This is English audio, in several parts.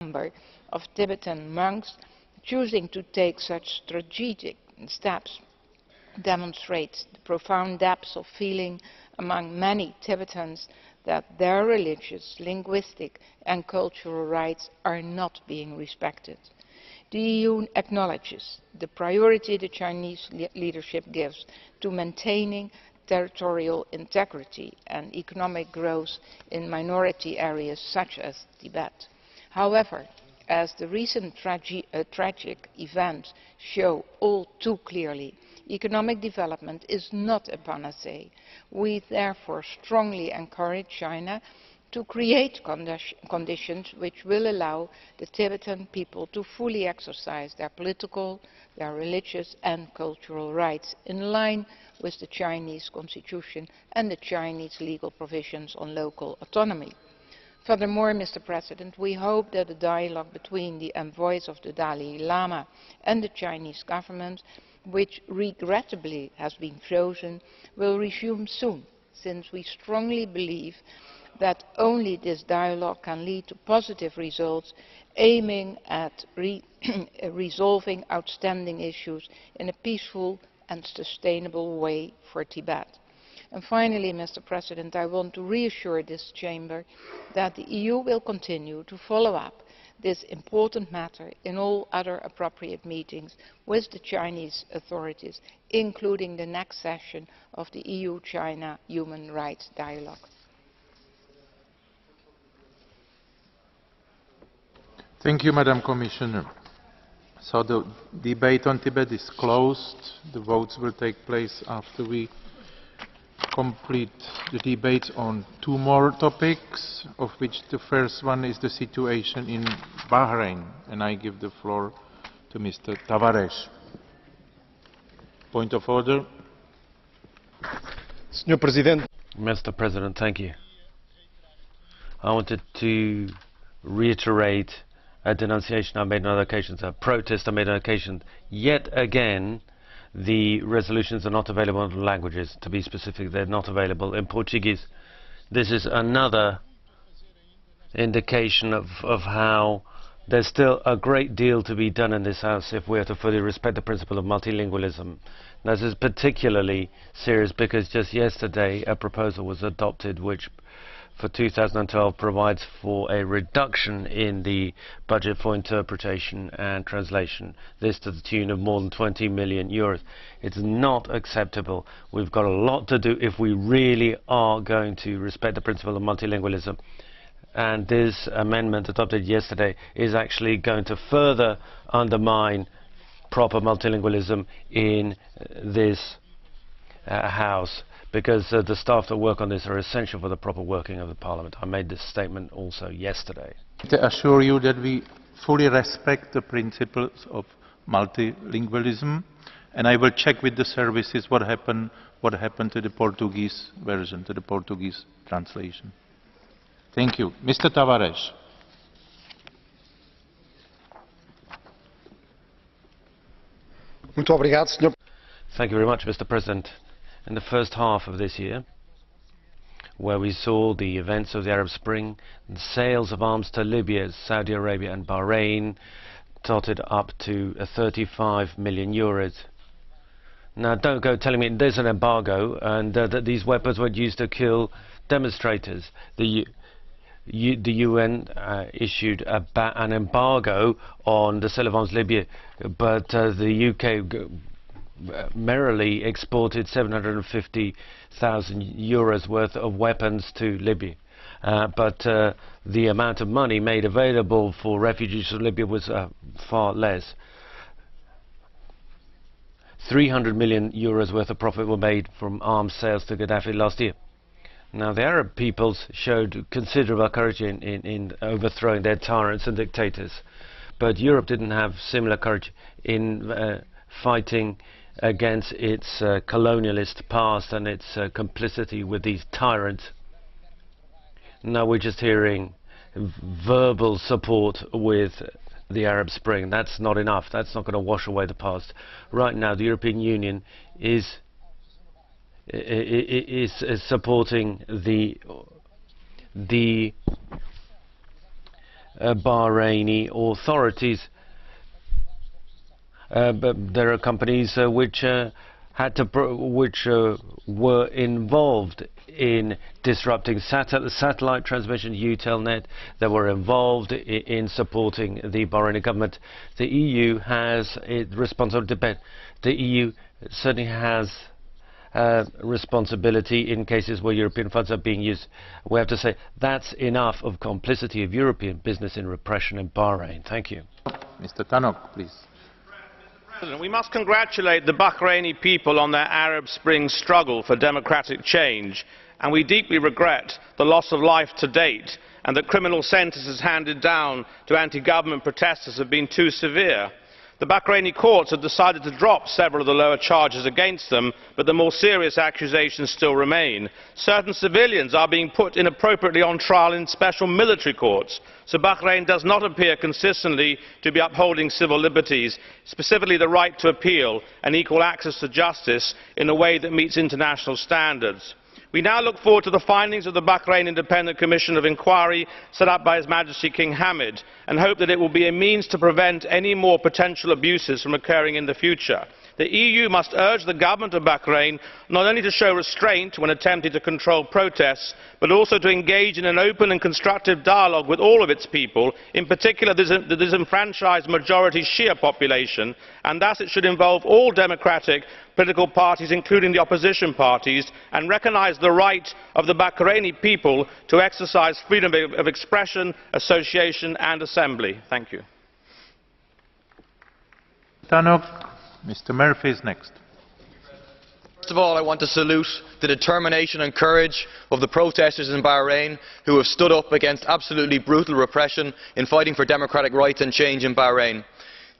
number of Tibetan monks choosing to take such strategic steps demonstrates the profound depths of feeling among many Tibetans that their religious, linguistic and cultural rights are not being respected. The EU acknowledges the priority the Chinese leadership gives to maintaining territorial integrity and economic growth in minority areas such as Tibet. However, as the recent tragic events show all too clearly, economic development is not a panacea. We therefore strongly encourage China to create conditions which will allow the Tibetan people to fully exercise their political, their religious and cultural rights in line with the Chinese constitution and the Chinese legal provisions on local autonomy. Furthermore, Mr. President, we hope that the dialogue between the envoys of the Dalai Lama and the Chinese government, which regrettably has been frozen, will resume soon, since we strongly believe that only this dialogue can lead to positive results, aiming at resolving outstanding issues in a peaceful and sustainable way for Tibet. And finally, Mr. President, I want to reassure this Chamber that the EU will continue to follow up this important matter in all other appropriate meetings with the Chinese authorities, including the next session of the EU-China Human Rights Dialogue. Thank you, Madam Commissioner. So the debate on Tibet is closed. The votes will take place after we complete the debate on two more topics, of which the first one is the situation in Bahrain. And I give the floor to Mr. Tavares. Point of order. Mr. President, thank you. I wanted to reiterate a denunciation I made on other occasions, a protest I made on occasion. Yet again, the resolutions are not available in languages. To be specific, they're not available in Portuguese. This is another indication of how there's still a great deal to be done in this House if we are to fully respect the principle of multilingualism. Now, this is particularly serious because just yesterday a proposal was adopted which for 2012 provides for a reduction in the budget for interpretation and translation, this to the tune of more than 20 million euros. It's not acceptable. We've got a lot to do if we really are going to respect the principle of multilingualism. And this amendment adopted yesterday is actually going to further undermine proper multilingualism in this House, because the staff that work on this are essential for the proper working of the Parliament. I made this statement also yesterday. I assure you that we fully respect the principles of multilingualism, and I will check with the services what happened to the Portuguese version, to the Portuguese translation. Thank you. Mr. Tavares. Thank you very much, Mr. President. In the first half of this year, where we saw the events of the Arab Spring, the sales of arms to Libya, Saudi Arabia and Bahrain totted up to 35 million euros. Now, don't go telling me there's an embargo and that these weapons were used to kill demonstrators. The UN issued an embargo on the sale of arms to Libya, but the UK merrily exported 750,000 euros worth of weapons to Libya. But the amount of money made available for refugees from Libya was far less. 300 million euros worth of profit were made from arms sales to Gaddafi last year. Now, the Arab peoples showed considerable courage in overthrowing their tyrants and dictators, but Europe didn't have similar courage in fighting against its colonialist past and its complicity with these tyrants. Now we're just hearing verbal support with the Arab Spring. That's not enough. That's not going to wash away the past. Right now, the European Union is supporting the Bahraini authorities. But there are companies which were involved in disrupting satellite transmission, Utelnet, that were involved in supporting the Bahraini government. The EU has a responsibility. The EU certainly has responsibility in cases where European funds are being used. We have to say that's enough of complicity of European business in repression in Bahrain. Thank you. Mr. Tannock, please. President, we must congratulate the Bahraini people on their Arab Spring struggle for democratic change, and we deeply regret the loss of life to date and that criminal sentences handed down to anti-government protesters have been too severe. The Bahraini courts have decided to drop several of the lower charges against them, but the more serious accusations still remain. Certain civilians are being put inappropriately on trial in special military courts, so Bahrain does not appear consistently to be upholding civil liberties, specifically the right to appeal and equal access to justice in a way that meets international standards. We now look forward to the findings of the Bahrain Independent Commission of Inquiry set up by His Majesty King Hamad and hope that it will be a means to prevent any more potential abuses from occurring in the future. The EU must urge the government of Bahrain not only to show restraint when attempting to control protests, but also to engage in an open and constructive dialogue with all of its people, in particular the disenfranchised majority Shia population, and thus it should involve all democratic political parties, including the opposition parties, and recognise the right of the Bahraini people to exercise freedom of expression, association and assembly. Thank you. Tannock. Mr. Murphy is next. First of all, I want to salute the determination and courage of the protesters in Bahrain who have stood up against absolutely brutal repression in fighting for democratic rights and change in Bahrain.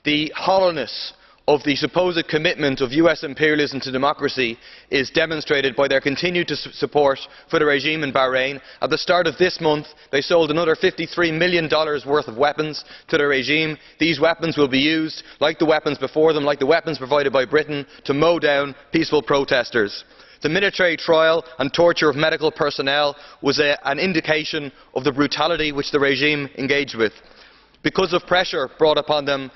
The hollowness of the supposed commitment of US imperialism to democracy is demonstrated by their continued support for the regime in Bahrain. At the start of this month, they sold another $53 million worth of weapons to the regime. These weapons will be used, like the weapons before them, like the weapons provided by Britain, to mow down peaceful protesters. The military trial and torture of medical personnel was an indication of the brutality which the regime engaged with. Because of pressure brought upon them,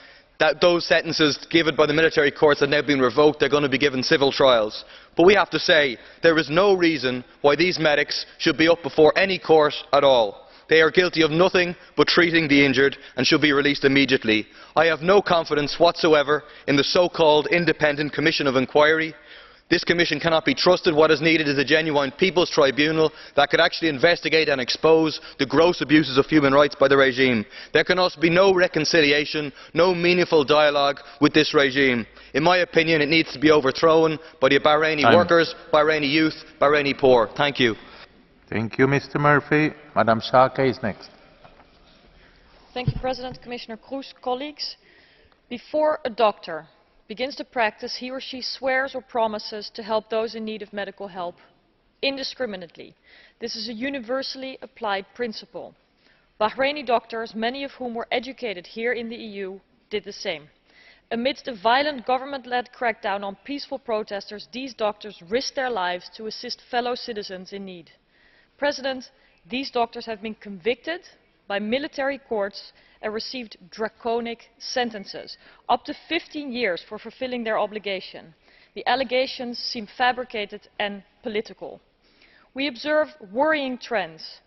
those sentences given by the military courts have now been revoked. They're going to be given civil trials. But we have to say there is no reason why these medics should be up before any court at all. They are guilty of nothing but treating the injured and should be released immediately. I have no confidence whatsoever in the so-called Independent Commission of Inquiry. This commission cannot be trusted. What is needed is a genuine people's tribunal that could actually investigate and expose the gross abuses of human rights by the regime. There can also be no reconciliation, no meaningful dialogue with this regime. In my opinion, it needs to be overthrown by the Bahraini workers, Bahraini youth, Bahraini poor. Thank you. Thank you, Mr. Murphy. Madam Schaake is next. Thank you, President, Commissioner Kroes, colleagues. Before a doctor begins to practice, he or she swears or promises to help those in need of medical help indiscriminately. This is a universally applied principle. Bahraini doctors, many of whom were educated here in the EU, did the same. Amidst a violent government-led crackdown on peaceful protesters, these doctors risked their lives to assist fellow citizens in need. President, these doctors have been convicted by military courts and received draconic sentences, up to 15 years for fulfilling their obligation. The allegations seem fabricated and political. We observe worrying trends.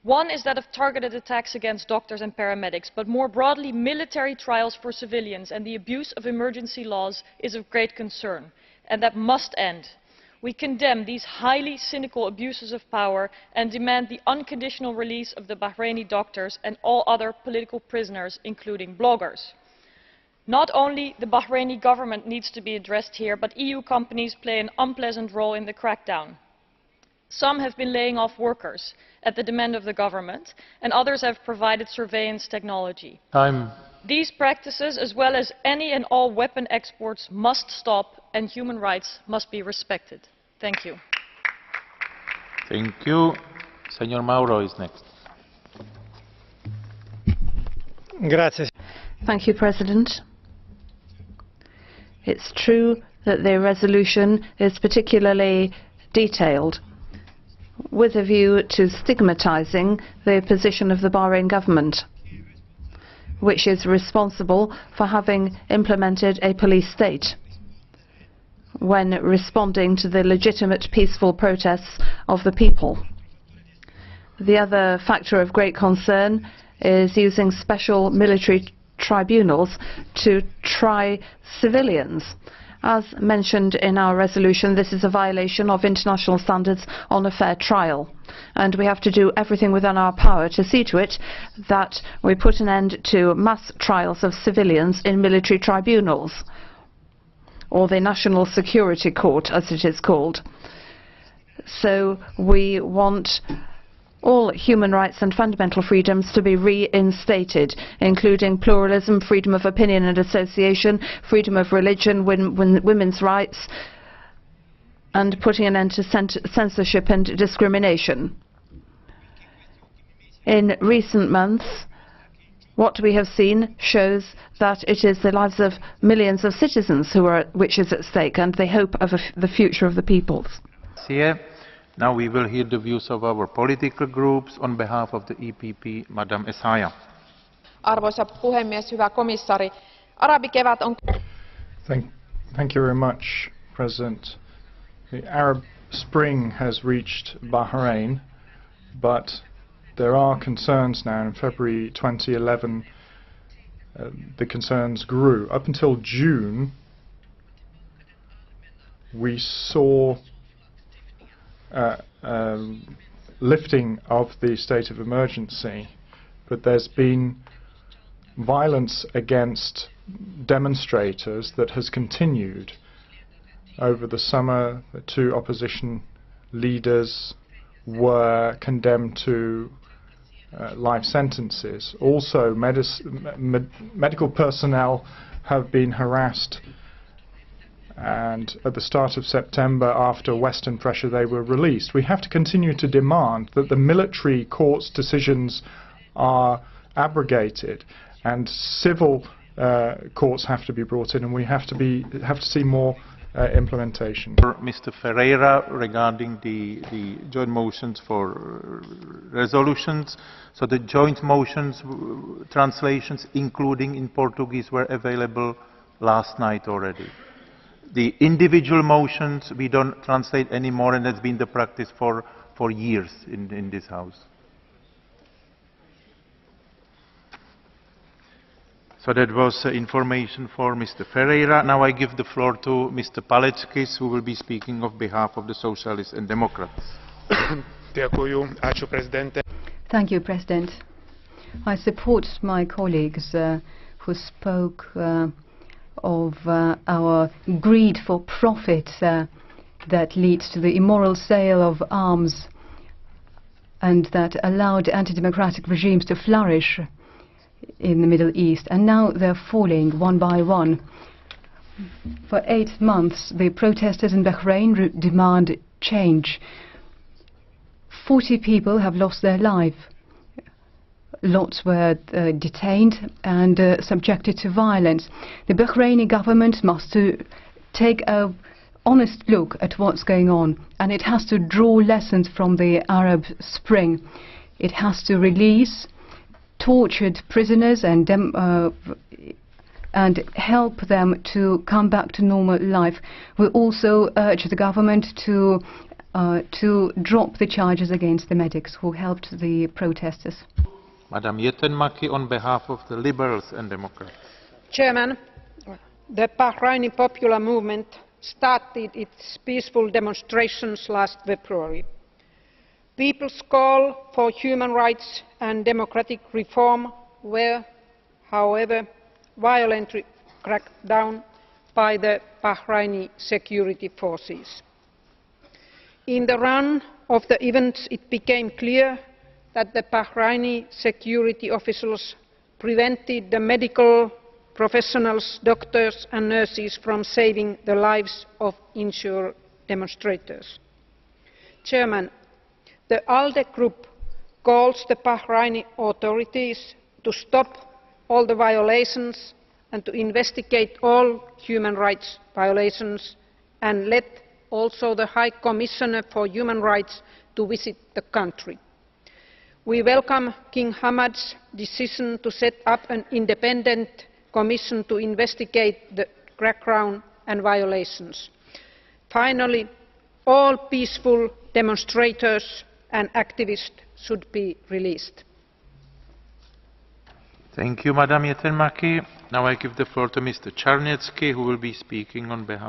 One is that of targeted attacks against doctors and paramedics, but more broadly, military trials for civilians and the abuse of emergency laws is of great concern, and that must end. We condemn these highly cynical abuses of power and demand the unconditional release of the Bahraini doctors and all other political prisoners, including bloggers. Not only the Bahraini government needs to be addressed here, but EU companies play an unpleasant role in the crackdown. Some have been laying off workers at the demand of the government, and others have provided surveillance technology. These practices, as well as any and all weapon exports, must stop, and human rights must be respected. Thank you. Thank you. Senor Mauro is next. Grazie. Thank you, President. It's true that the resolution is particularly detailed with a view to stigmatizing the position of the Bahrain government. which is responsible for having implemented a police state when responding to the legitimate peaceful protests of the people. The other factor of great concern is using special military tribunals to try civilians. As mentioned in our resolution, this is a violation of international standards on a fair trial, and we have to do everything within our power to see to it that we put an end to mass trials of civilians in military tribunals, or the National Security Court as it is called. So we want all human rights and fundamental freedoms to be reinstated, including pluralism, freedom of opinion and association, freedom of religion, women's rights, and putting an end to censorship and discrimination. In recent months, what we have seen shows that it is the lives of millions of citizens which is at stake, and the hope of the future of the peoples. Now we will hear the views of our political groups. On behalf of the EPP, Madam Essayah. Arvoisa puhemies, hyvä komissaari. Arabikevät on... Thank you very much, President. The Arab Spring has reached Bahrain, but there are concerns now. In February 2011, the concerns grew. Up until June, we saw lifting of the state of emergency, but there's been violence against demonstrators that has continued. Over the summer, the two opposition leaders were condemned to life sentences. Also, medical personnel have been harassed, and at the start of September, after Western pressure, they were released. We have to continue to demand that the military court's decisions are abrogated and civil courts have to be brought in, and we have to see more implementation. Mr. Ferreira, regarding the joint motions for resolutions. So the joint motions, translations, including in Portuguese, were available last night already. The individual motions we don't translate anymore, and that's been the practice for years in this House. So that was information for Mr. Ferreira. Now I give the floor to Mr. Paleckis, who will be speaking on behalf of the Socialists and Democrats. Thank you, President. I support my colleagues who spoke of our greed for profit that leads to the immoral sale of arms and that allowed anti-democratic regimes to flourish in the Middle East, and now they're falling one by one. For 8 months, the protesters in Bahrain demand change. 40 people have lost their life. Lots were detained and subjected to violence. The Bahraini government must take an honest look at what's going on, and it has to draw lessons from the Arab Spring. It has to release tortured prisoners and help them to come back to normal life. We also urge the government to drop the charges against the medics who helped the protesters. Madam Yetenmaki, on behalf of the Liberals and Democrats. Chairman, the Bahraini Popular Movement started its peaceful demonstrations last February. People's call for human rights and democratic reform were, however, violently cracked down by the Bahraini security forces. In the run of the events, it became clear that the Bahraini security officials prevented the medical professionals, doctors and nurses from saving the lives of injured demonstrators. Chairman, the ALDE group calls the Bahraini authorities to stop all the violations and to investigate all human rights violations, and let also the High Commissioner for Human Rights to visit the country. We welcome King Hamad's decision to set up an independent commission to investigate the crackdown and violations. Finally, all peaceful demonstrators and activists should be released. Thank you, Madam Yetenmaki. Now I give the floor to Mr. Czarnecki, who will be speaking on behalf